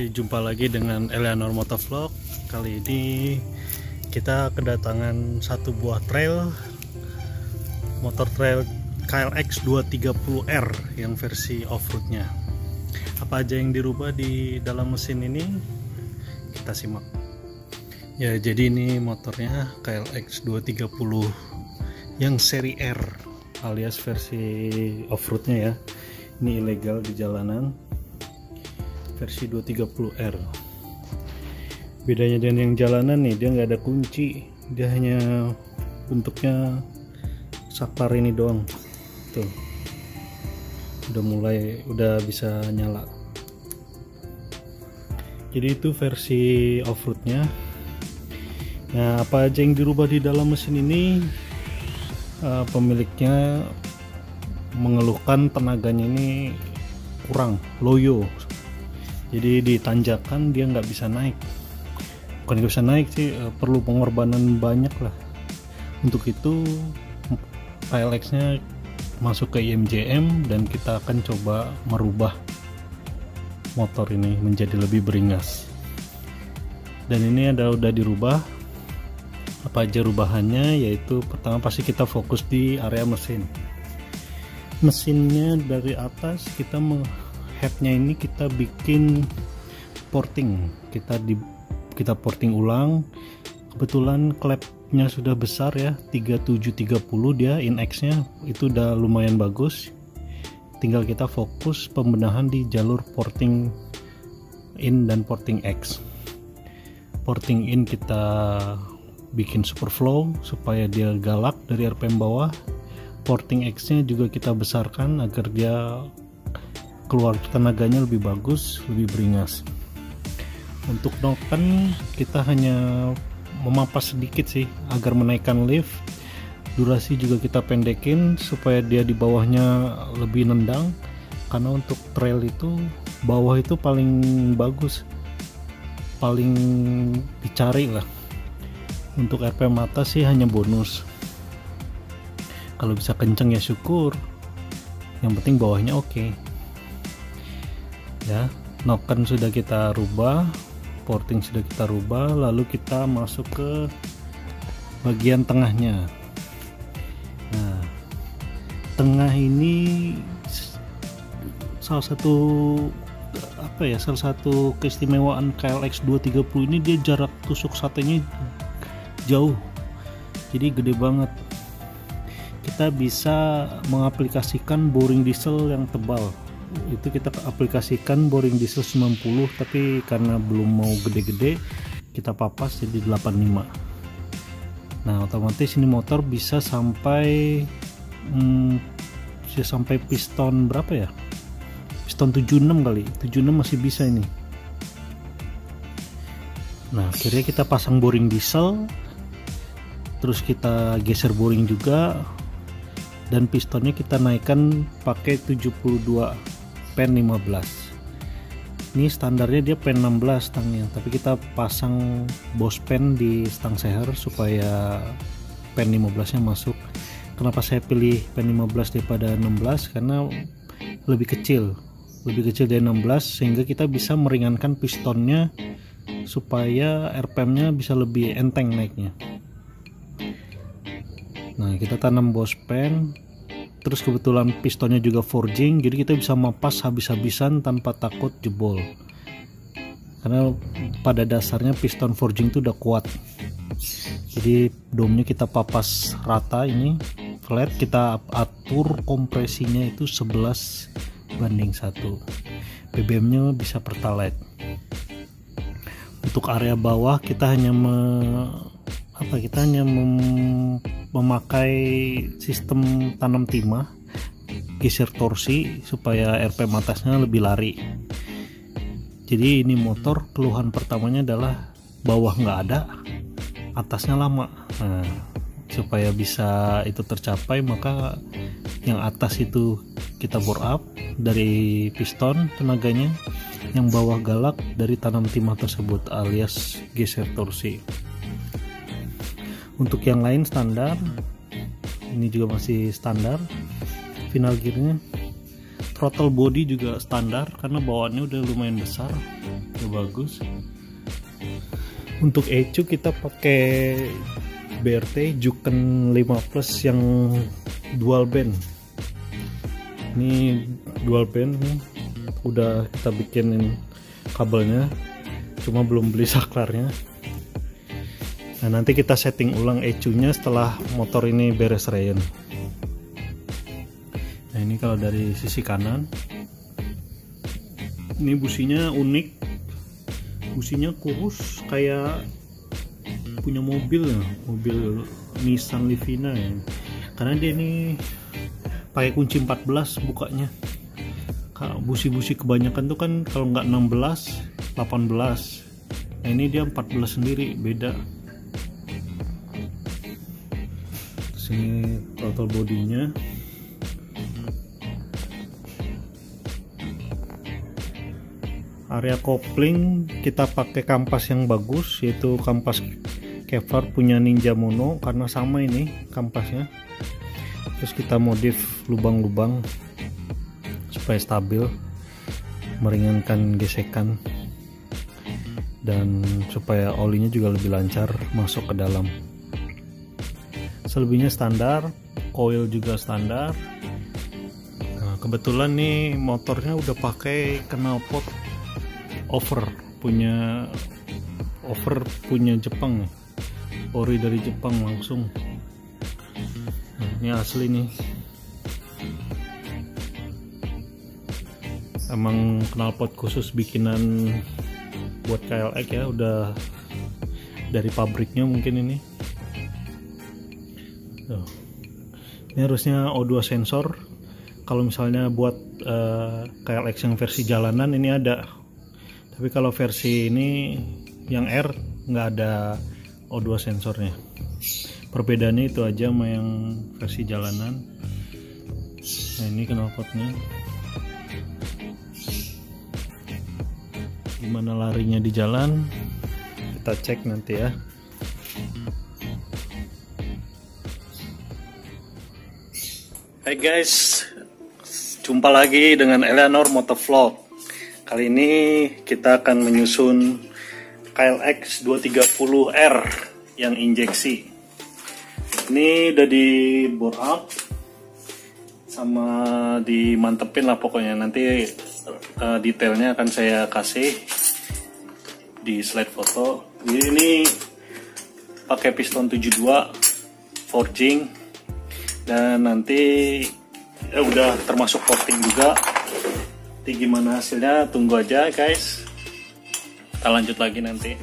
Oke, jumpa lagi dengan Eleanor Motovlog. Kali ini kita kedatangan satu buah trail, motor trail KLX 230R yang versi off-roadnya. Apa aja yang dirubah di dalam mesin ini? Kita simak. Ya, jadi ini motornya KLX 230 yang seri R alias versi off-roadnya ya. Ini ilegal di jalanan. Versi 230R. Bedanya dengan yang jalanan nih, dia nggak ada kunci, dia hanya bentuknya saklar ini doang. Tuh, udah bisa nyala. Jadi itu versi off-roadnya. Nah, apa aja yang dirubah di dalam mesin ini? Pemiliknya mengeluhkan tenaganya ini kurang, loyo. Jadi di tanjakan dia nggak bisa naik, bukan nggak bisa naik sih, perlu pengorbanan banyak lah. Untuk itu KLX nya masuk ke IMJM dan kita akan coba merubah motor ini menjadi lebih beringas. Dan ini udah dirubah. Apa aja rubahannya? Yaitu pertama pasti kita fokus di area mesinnya. Dari atas kita headnya ini kita bikin porting, kita porting ulang. Kebetulan klepnya sudah besar ya, 3730 dia in-X nya itu udah lumayan bagus. Tinggal kita fokus pembenahan di jalur porting in dan porting X. Porting in kita bikin super flow supaya dia galak dari RPM bawah. Porting X nya juga kita besarkan agar dia keluar tenaganya lebih bagus, lebih beringas. Untuk noken kita hanya memampas sedikit sih agar menaikkan lift. Durasi juga kita pendekin supaya dia di bawahnya lebih nendang, karena untuk trail itu bawah itu paling bagus, paling dicari lah. Untuk RPM atas sih hanya bonus. Kalau bisa kenceng ya syukur, yang penting bawahnya oke. Ya, noken sudah kita rubah, porting sudah kita rubah, lalu kita masuk ke bagian tengahnya. Nah, tengah ini salah satu keistimewaan KLX 230 ini, dia jarak tusuk satenya jauh, jadi gede banget. Kita bisa mengaplikasikan boring diesel yang tebal. Itu kita aplikasikan boring diesel 90, tapi karena belum mau gede-gede kita papas jadi 85. Nah, otomatis ini motor bisa sampai piston berapa ya, piston 76 kali, 76 masih bisa ini. Nah, akhirnya kita pasang boring diesel, terus kita geser boring juga, dan pistonnya kita naikkan pakai 72 pen 15. Ini standarnya dia pen 16 stangnya, tapi kita pasang Boss pen di stang seher supaya pen 15 nya masuk. Kenapa saya pilih pen 15 daripada 16? Karena lebih kecil dari 16, sehingga kita bisa meringankan pistonnya supaya RPM nya bisa lebih enteng naiknya. Nah, kita tanam Boss pen, terus kebetulan pistonnya juga forging, jadi kita bisa mapas habis-habisan tanpa takut jebol. Karena pada dasarnya piston forging itu udah kuat. Jadi domnya kita papas rata, ini flat, kita atur kompresinya itu 11:1. BBM-nya bisa pertalite. Untuk area bawah kita hanya memakai sistem tanam timah, geser torsi supaya RPM atasnya lebih lari. Jadi ini motor keluhan pertamanya adalah bawah nggak ada, atasnya lama. Nah, supaya bisa itu tercapai, maka yang atas itu kita bore up dari piston tenaganya, yang bawah galak dari tanam timah tersebut alias geser torsi. Untuk yang lain standar, ini juga masih standar. Final gearnya throttle body juga standar karena bawaannya udah lumayan besar, udah bagus. Untuk ECU kita pakai BRT Juken 5 Plus yang dual band. Ini dual band nih, udah kita bikinin kabelnya, cuma belum beli saklarnya. Nah, nanti kita setting ulang ECU-nya setelah motor ini beres rain. Nah, ini kalau dari sisi kanan, ini businya unik, businya kurus kayak punya mobil ya, mobil Nissan Livina ya, karena dia ini pakai kunci 14 bukanya. Busi-busi kebanyakan tuh kan kalau nggak 16 18, nah ini dia 14 sendiri, beda. Sini throttle bodinya, area kopling kita pakai kampas yang bagus, yaitu kampas Kevlar punya Ninja Mono karena sama ini kampasnya. Terus kita modif lubang-lubang supaya stabil, meringankan gesekan, dan supaya olinya juga lebih lancar masuk ke dalam. Selebihnya standar, coil juga standar. Nah, kebetulan nih motornya udah pakai knalpot over punya Jepang, ori dari Jepang langsung. Nah, ini asli nih, emang knalpot khusus bikinan buat KLX ya, udah dari pabriknya mungkin ini. Ini harusnya O2 sensor. Kalau misalnya buat KLX yang versi jalanan ini ada, tapi kalau versi ini yang R nggak ada O2 sensornya. Perbedaannya itu aja sama yang versi jalanan. Nah, ini knalpotnya, gimana larinya di jalan kita cek nanti ya. Hai guys, jumpa lagi dengan Eleanor Motovlog. Kali ini kita akan menyusun KLX 230R yang injeksi. Ini udah di bore out sama dimantepin lah pokoknya. Nanti detailnya akan saya kasih di slide foto. Jadi ini pakai piston 72 forging, dan nanti udah termasuk porting juga. Nanti gimana hasilnya tunggu aja guys, kita lanjut lagi nanti.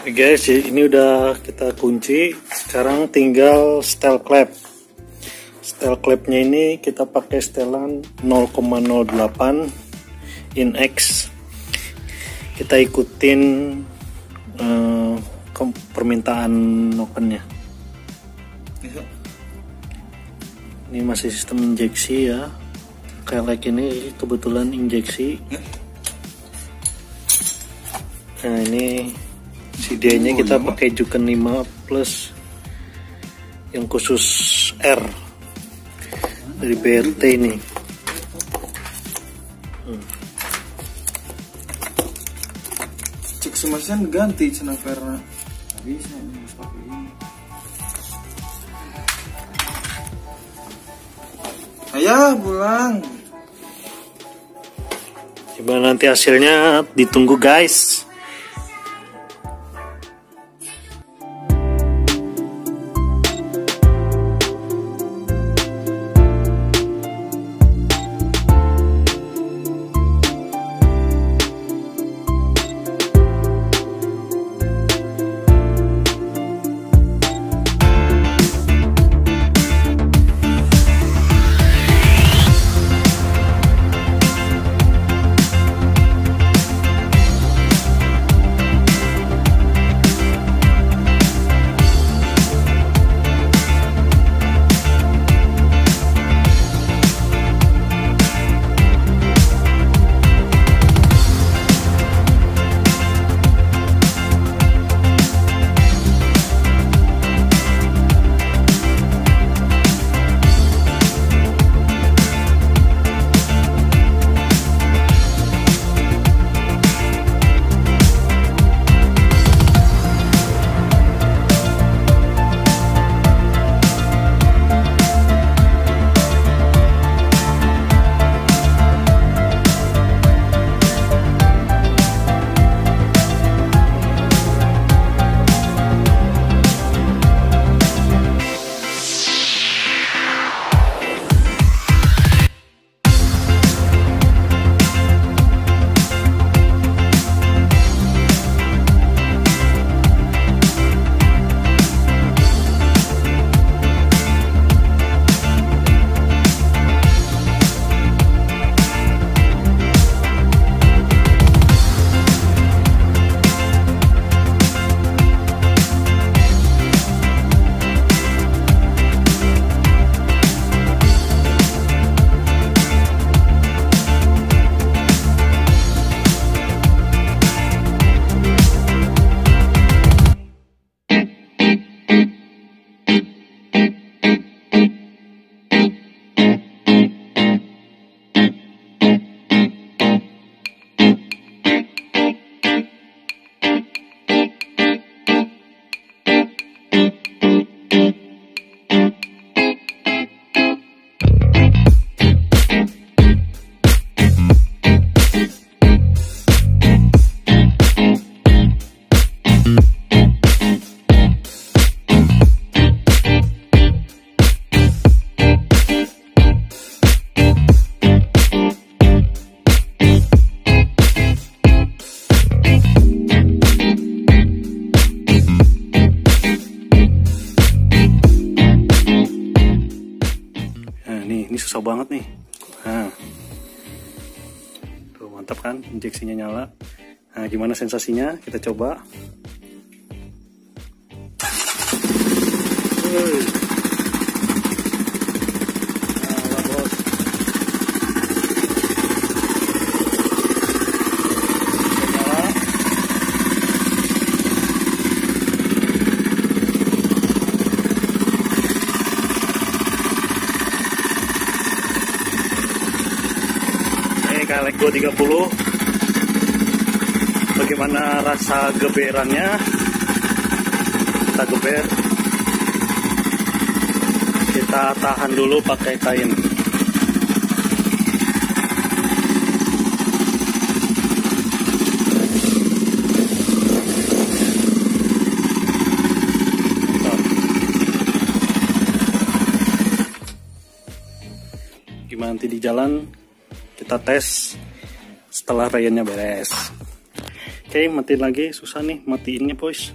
Oke guys, ini udah kita kunci, sekarang tinggal setel klep. Setel klepnya ini kita pakai setelan 0,08 in X. Kita ikutin permintaan nokennya. Ini masih sistem injeksi ya. KLX ini kebetulan injeksi. Nah, ini CD-nya kita pakai Juken 5 Plus yang khusus R dari BRT ini. Cek semasian ganti cina karena bisa pakai ini. Ayah pulang. Gimana nanti hasilnya ditunggu guys. banget nih. Nah, tuh mantap kan, injeksinya nyala. Nah, gimana sensasinya? Kita coba. Nyala, bos. Nyala. Ini Kalecgo 30. Bagaimana rasa geberannya? Kita geber. Kita tahan dulu pakai kain. Gimana nanti di jalan kita tes setelah rayannya beres. Oke, matiin lagi, susah nih matiinnya, boys.